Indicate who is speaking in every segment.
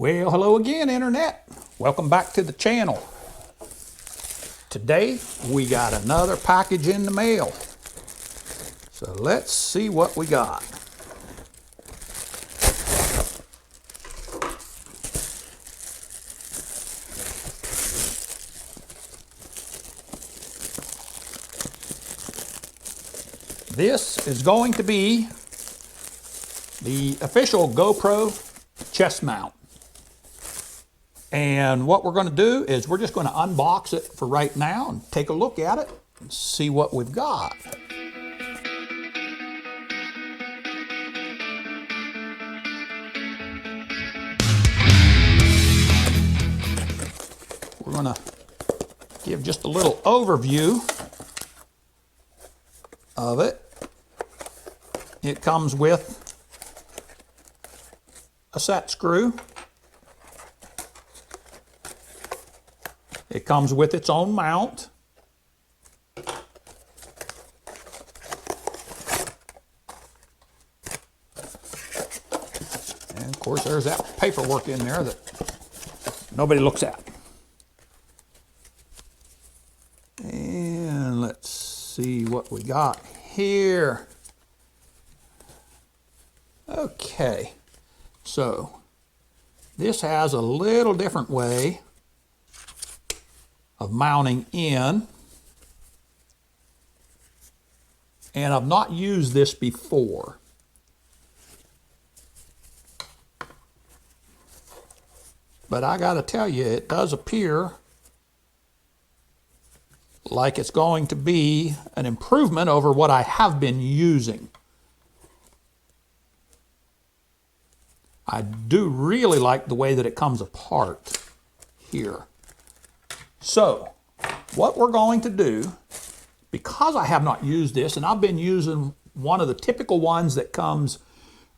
Speaker 1: Well, hello again, Internet. Welcome back to the channel. Today, we got another package in the mail. So let's see what we got. This is going to be the official GoPro chest mount. And what we're going to do is we're just going to unbox it for right now and take a look at it and see what we've got. We're going to give just a little overview of it. It comes with a set screw. It comes with its own mount. And of course there's that paperwork in there that nobody looks at. And let's see what we got here. Okay, so this has a little different way of mounting in, and I've not used this before. But I gotta tell you, it does appear like it's going to be an improvement over what I have been using. I do really like the way that it comes apart here. So, what we're going to do, because I have not used this, and I've been using one of the typical ones that comes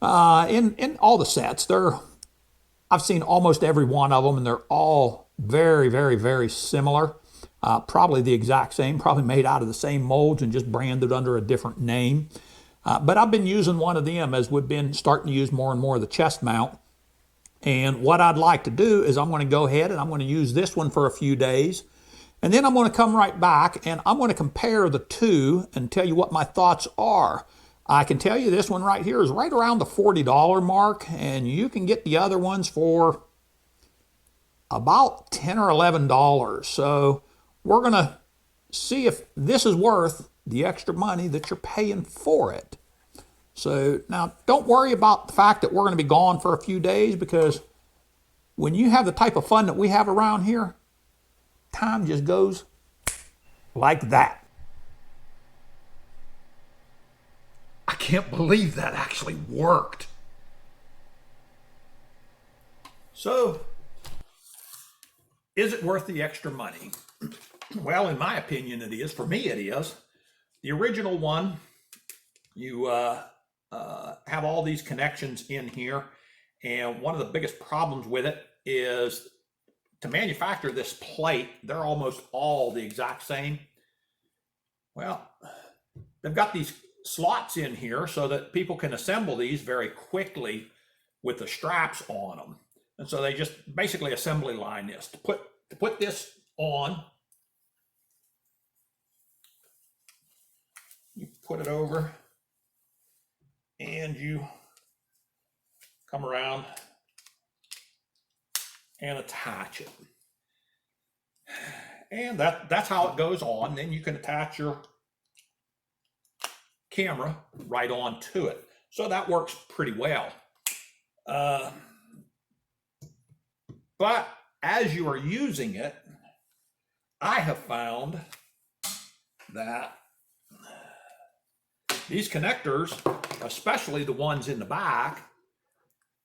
Speaker 1: in all the sets. I've seen almost every one of them, and they're all very, very, very similar. Probably the exact same, probably made out of the same molds and just branded under a different name. But I've been using one of them as we've been starting to use more and more of the chest mount. And what I'd like to do is I'm going to go ahead and I'm going to use this one for a few days. And then I'm going to come right back and I'm going to compare the two and tell you what my thoughts are. I can tell you this one right here is right around the $40 mark, and you can get the other ones for about $10 or $11. So we're going to see if this is worth the extra money that you're paying for it. So now don't worry about the fact that we're going to be gone for a few days, because when you have the type of fun that we have around here, time just goes like that. I can't believe that actually worked. So, is it worth the extra money? Well, in my opinion, it is. For me, it is. The original one, you have all these connections in here, and one of the biggest problems with it is to manufacture this plate. They're almost all the exact same. Well, they've got these slots in here so that people can assemble these very quickly with the straps on them, and so they just basically assembly line this to put this on. You put it over and you come around and attach it. And that's how it goes on. Then you can attach your camera right onto it. So that works pretty well. But as you are using it, I have found that these connectors, especially the ones in the back,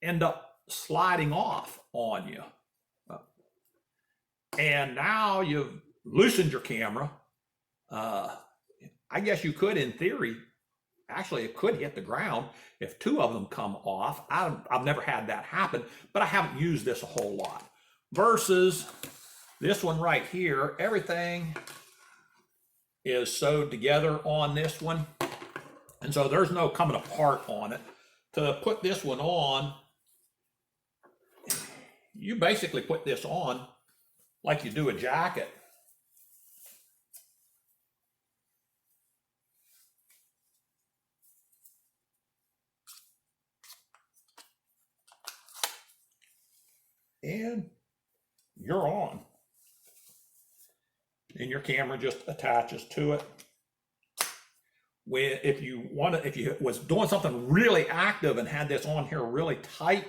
Speaker 1: end up sliding off on you. And now you've loosened your camera. I guess you could, in theory, actually it could hit the ground if two of them come off. I've never had that happen, but I haven't used this a whole lot. Versus this one right here, everything is sewed together on this one. And so there's no coming apart on it. To put this one on, you basically put this on like you do a jacket. And you're on. And your camera just attaches to it. If you was doing something really active and had this on here really tight,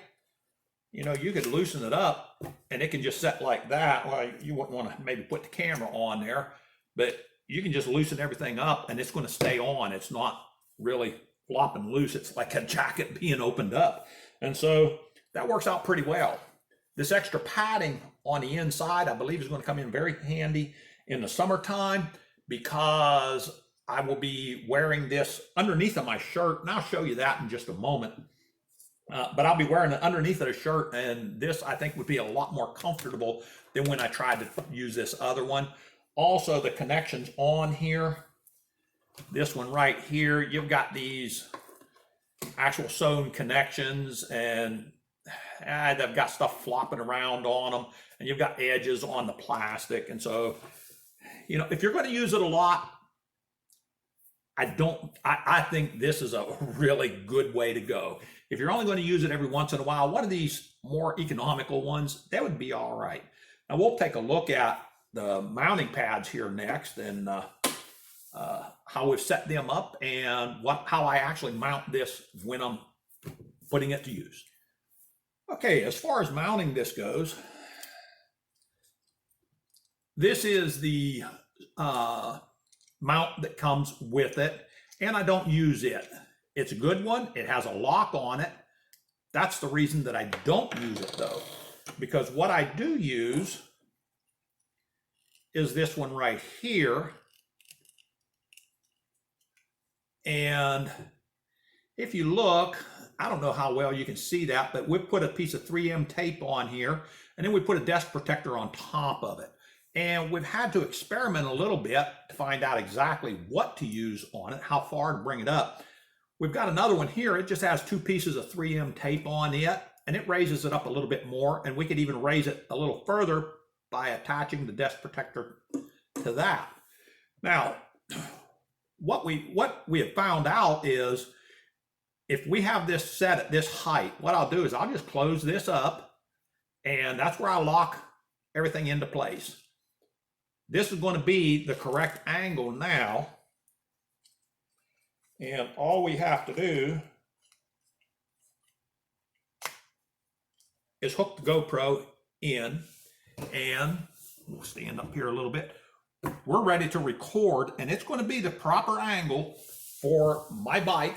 Speaker 1: you know, you could loosen it up and it can just set like that. Well, you wouldn't want to maybe put the camera on there, but you can just loosen everything up and it's going to stay on. It's not really flopping loose. It's like a jacket being opened up. And so that works out pretty well. This extra padding on the inside, I believe, is going to come in very handy in the summertime because I will be wearing this underneath of my shirt, and I'll show you that in just a moment. But I'll be wearing it underneath of the shirt, and this, I think, would be a lot more comfortable than when I tried to use this other one. Also, the connections on here, this one right here, you've got these actual sewn connections, and they've got stuff flopping around on them, and you've got edges on the plastic. And so, you know, if you're going to use it a lot, I think this is a really good way to go. If you're only going to use it every once in a while, one of these more economical ones, that would be all right. Now we'll take a look at the mounting pads here next, and how we've set them up, and how I actually mount this when I'm putting it to use. Okay, as far as mounting this goes, this is the mount that comes with it, and I don't use it. It's a good one. It has a lock on it. That's the reason that I don't use it, though, because what I do use is this one right here. And if you look, I don't know how well you can see that, but we put a piece of 3M tape on here, and then we put a desk protector on top of it. And we've had to experiment a little bit to find out exactly what to use on it, how far to bring it up. We've got another one here. It just has 2 pieces of 3M tape on it, and it raises it up a little bit more, and we could even raise it a little further by attaching the desk protector to that. Now, what we have found out is, if we have this set at this height, what I'll do is I'll just close this up, and that's where I lock everything into place. This is going to be the correct angle now, and all we have to do is hook the GoPro in, and we'll stand up here a little bit. We're ready to record, and it's going to be the proper angle for my bike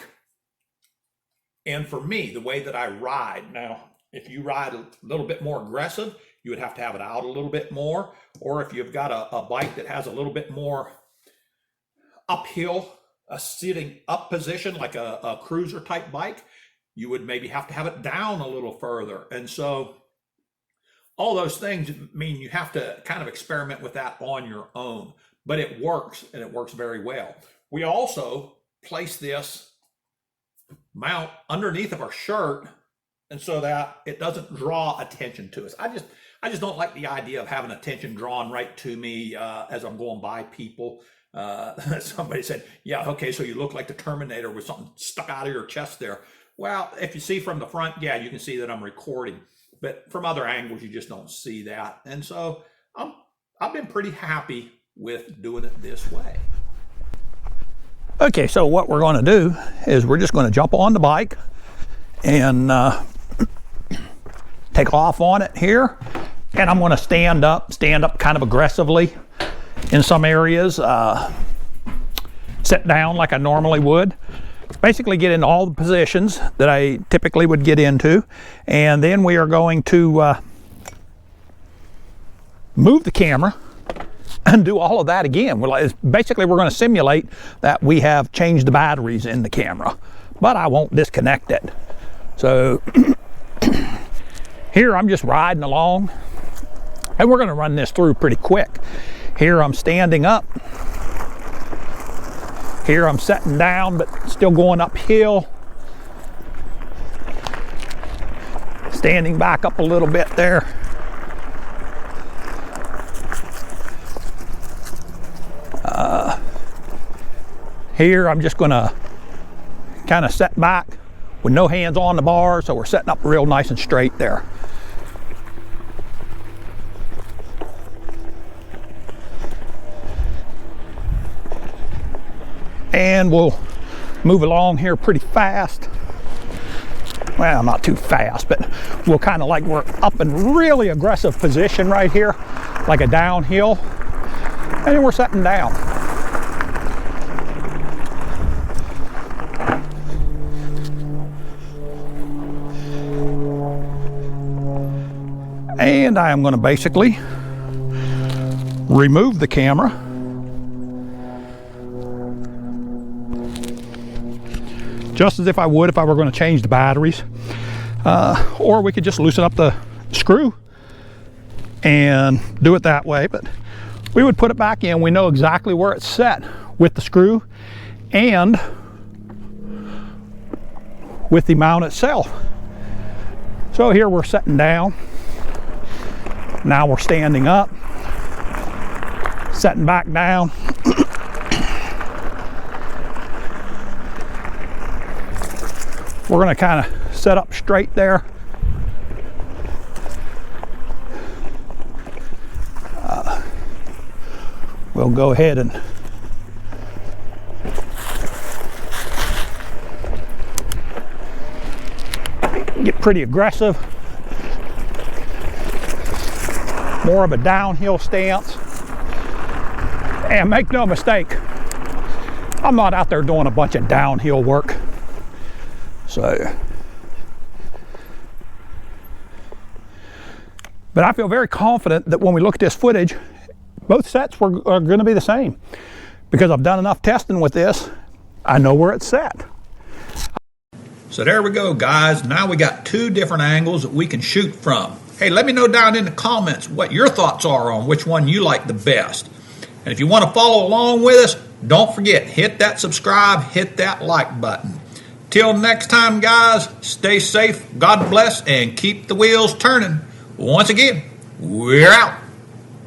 Speaker 1: and for me, the way that I ride. Now, if you ride a little bit more aggressive, you would have to have it out a little bit more. Or if you've got a bike that has a little bit more uphill, a sitting up position, like a cruiser type bike, you would maybe have to have it down a little further. And so all those things mean you have to kind of experiment with that on your own. But it works, and it works very well. We also place this mount underneath of our shirt, and so that it doesn't draw attention to us. I just don't like the idea of having attention drawn right to me as I'm going by people. Somebody said, yeah, okay, so you look like the Terminator with something stuck out of your chest there. Well, if you see from the front, yeah, you can see that I'm recording, but from other angles, you just don't see that. And so I've been pretty happy with doing it this way. Okay, so what we're going to do is we're just going to jump on the bike and take off on it here. And I'm going to stand up kind of aggressively in some areas, sit down like I normally would. Basically get in all the positions that I typically would get into. And then we are going to move the camera and do all of that again. Basically, we're going to simulate that we have changed the batteries in the camera, but I won't disconnect it. So here I'm just riding along, and we're going to run this through pretty quick. Here I'm standing up. Here I'm sitting down, but still going uphill. Standing back up a little bit there. Here I'm just going to kind of set back with no hands on the bar, so we're setting up real nice and straight there. And we'll move along here pretty fast. Well, not too fast, but we'll kind of like we're up in really aggressive position right here, like a downhill, and then we're setting down. And I am going to basically remove the camera. Just as if I would if I were going to change the batteries. Or we could just loosen up the screw and do it that way. But we would put it back in. We know exactly where it's set with the screw and with the mount itself. So here we're setting down. Now we're standing up, setting back down. We're going to kind of set up straight there. We'll go ahead and get pretty aggressive. More of a downhill stance. And make no mistake, I'm not out there doing a bunch of downhill work. So, but I feel very confident that when we look at this footage, both sets are going to be the same. Because I've done enough testing with this, I know where it's set. So there we go, guys. Now we got two different angles that we can shoot from. Hey, let me know down in the comments what your thoughts are on which one you like the best. And if you want to follow along with us, don't forget, hit that subscribe, hit that like button. Till next time, guys, stay safe, God bless, and keep the wheels turning. Once again, we're out.